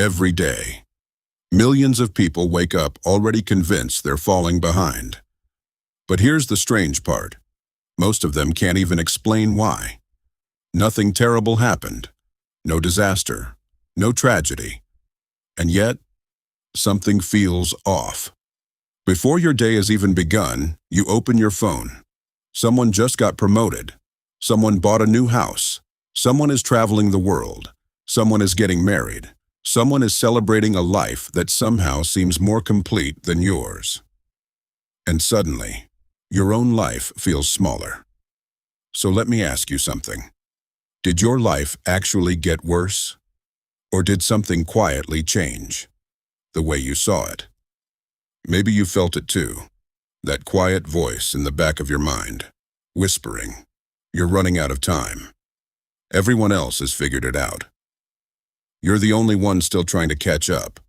every day. Millions of people wake up already convinced they're falling behind. But here's the strange part. Most of them can't even explain why. Nothing terrible happened. No disaster. No tragedy. And yet, something feels off. Before your day has even begun, you open your phone. Someone just got promoted. Someone bought a new house. Someone is traveling the world. Someone is getting married. Someone is celebrating a life that somehow seems more complete than yours. And suddenly, your own life feels smaller. So let me ask you something. Did your life actually get worse? Or did something quietly change? The way you saw it. Maybe you felt it too. That quiet voice in the back of your mind, whispering, "You're running out of time. Everyone else has figured it out. You're the only one still trying to catch up."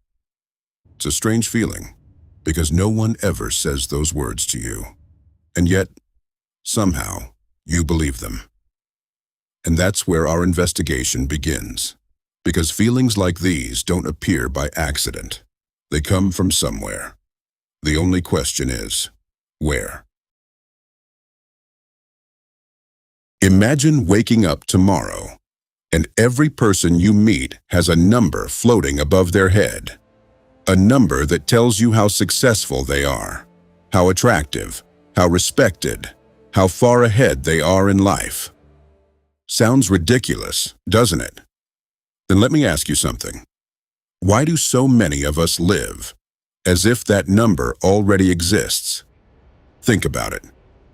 It's a strange feeling, because no one ever says those words to you. And yet, somehow, you believe them. And that's where our investigation begins. Because feelings like these don't appear by accident. They come from somewhere. The only question is, where? Imagine waking up tomorrow, and every person you meet has a number floating above their head. A number that tells you how successful they are, how attractive, how respected, how far ahead they are in life. Sounds ridiculous, doesn't it? Then let me ask you something. Why do so many of us live as if that number already exists? Think about it.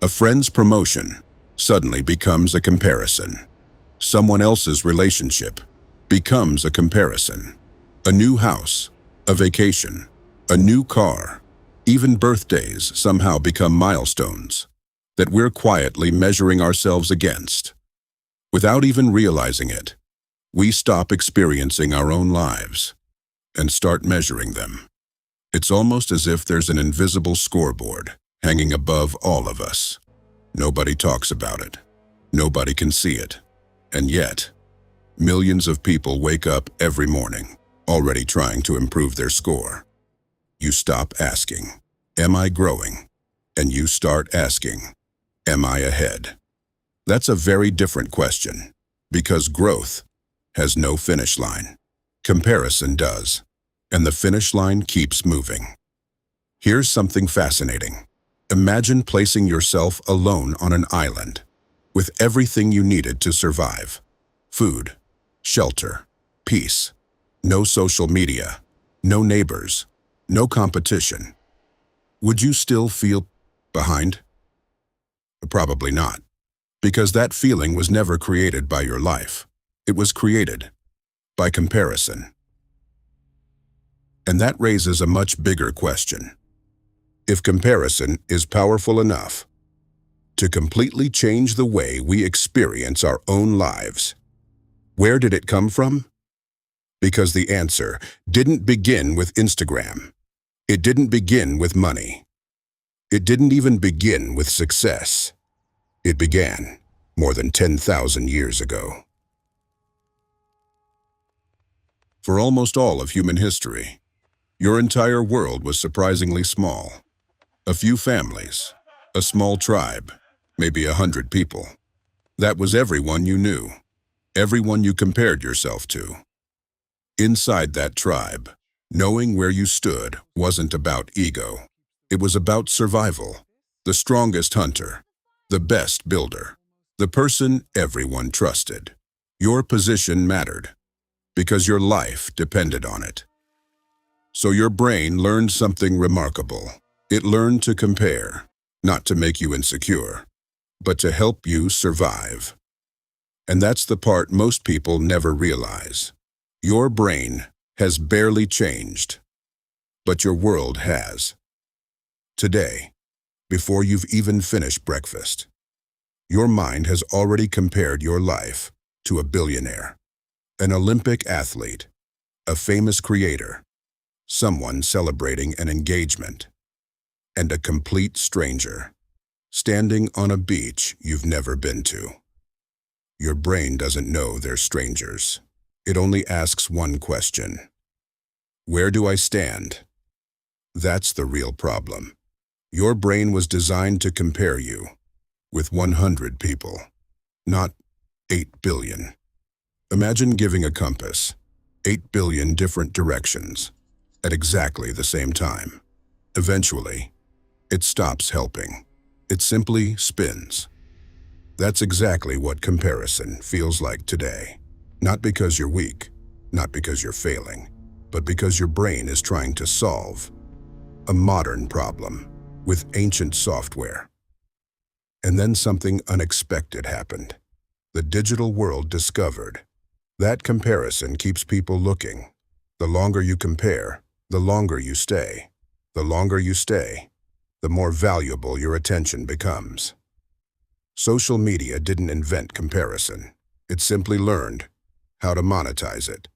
A friend's promotion suddenly becomes a comparison. Someone else's relationship becomes a comparison. A new house, a vacation, a new car, even birthdays somehow become milestones that we're quietly measuring ourselves against. Without even realizing it, we stop experiencing our own lives and start measuring them. It's almost as if there's an invisible scoreboard hanging above all of us. Nobody talks about it. Nobody can see it. And yet, millions of people wake up every morning, already trying to improve their score. You stop asking, "Am I growing?" And you start asking, "Am I ahead?" That's a very different question, because growth has no finish line. Comparison does, and the finish line keeps moving. Here's something fascinating. Imagine placing yourself alone on an island, with everything you needed to survive. Food, shelter, peace, no social media, no neighbors, no competition. Would you still feel behind? Probably not, because that feeling was never created by your life. It was created by comparison. And that raises a much bigger question. If comparison is powerful enough to completely change the way we experience our own lives, where did it come from? Because the answer didn't begin with Instagram. It didn't begin with money. It didn't even begin with success. It began more than 10,000 years ago. For almost all of human history, your entire world was surprisingly small. A few families, a small tribe, maybe 100 people. That was everyone you knew, everyone you compared yourself to. Inside that tribe, knowing where you stood wasn't about ego. It was about survival. The strongest hunter, the best builder, the person everyone trusted. Your position mattered, because your life depended on it. So your brain learned something remarkable. It learned to compare, not to make you insecure, but to help you survive. And that's the part most people never realize. Your brain has barely changed, but your world has. Today, before you've even finished breakfast, your mind has already compared your life to a billionaire, an Olympic athlete, a famous creator, someone celebrating an engagement, and a complete stranger, standing on a beach you've never been to. Your brain doesn't know they're strangers. It only asks one question. Where do I stand? That's the real problem. Your brain was designed to compare you with 100 people, not 8 billion. Imagine giving a compass 8 billion different directions at exactly the same time. Eventually, it stops helping. It simply spins. That's exactly what comparison feels like today. Not because you're weak, not because you're failing, but because your brain is trying to solve a modern problem with ancient software. And then something unexpected happened. The digital world discovered that comparison keeps people looking. The longer you compare, the longer you stay. The longer you stay, the more valuable your attention becomes. Social media didn't invent comparison. It simply learned how to monetize it.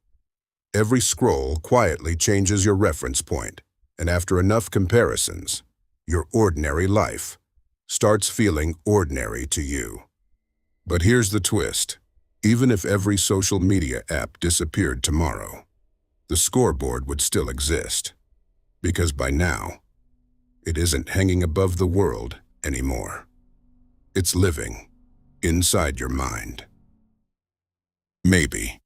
Every scroll quietly changes your reference point, and after enough comparisons, your ordinary life starts feeling ordinary to you. But here's the twist. Even if every social media app disappeared tomorrow, the scoreboard would still exist. Because by now, it isn't hanging above the world anymore. It's living inside your mind. Maybe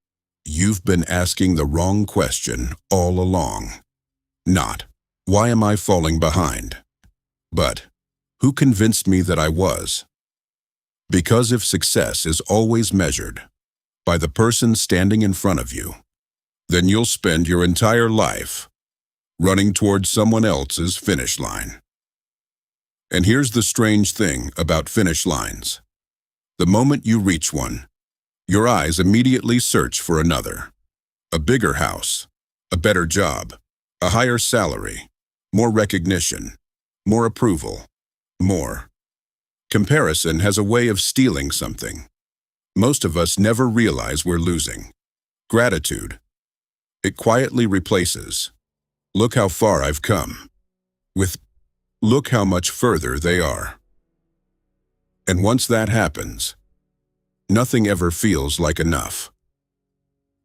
you've been asking the wrong question all along. Not, why am I falling behind? But, who convinced me that I was? Because if success is always measured by the person standing in front of you, then you'll spend your entire life running towards someone else's finish line. And here's the strange thing about finish lines. The moment you reach one, your eyes immediately search for another. A bigger house, a better job, a higher salary, more recognition, more approval, more. Comparison has a way of stealing something most of us never realize we're losing. Gratitude. It quietly replaces, look how far I've come, with, look how much further they are. And once that happens, nothing ever feels like enough.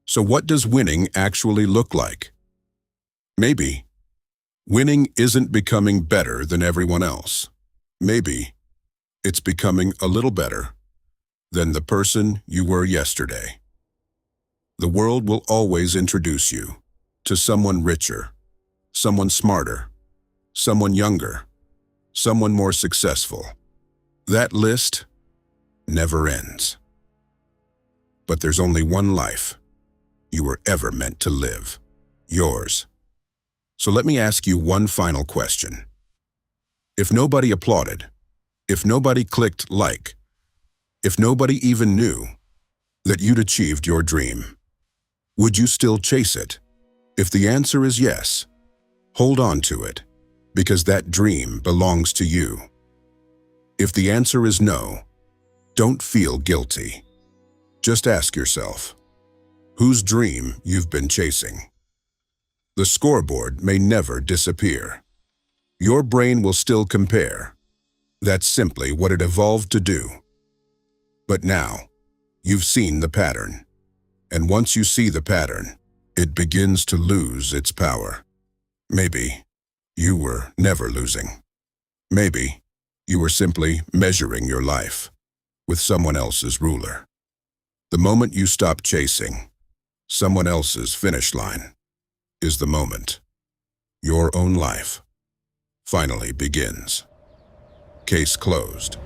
So what does winning actually look like? Maybe winning isn't becoming better than everyone else. Maybe it's becoming a little better than the person you were yesterday. The world will always introduce you to someone richer, someone smarter, someone younger, someone more successful. That list never ends. But there's only one life you were ever meant to live, yours. So let me ask you one final question. If nobody applauded, if nobody clicked like, if nobody even knew that you'd achieved your dream, would you still chase it? If the answer is yes, hold on to it, because that dream belongs to you. If the answer is no, don't feel guilty. Just ask yourself, whose dream you've been chasing? The scoreboard may never disappear. Your brain will still compare. That's simply what it evolved to do. But now, you've seen the pattern. And once you see the pattern, it begins to lose its power. Maybe you were never losing. Maybe you were simply measuring your life with someone else's ruler. The moment you stop chasing someone else's finish line is the moment your own life finally begins. Case closed.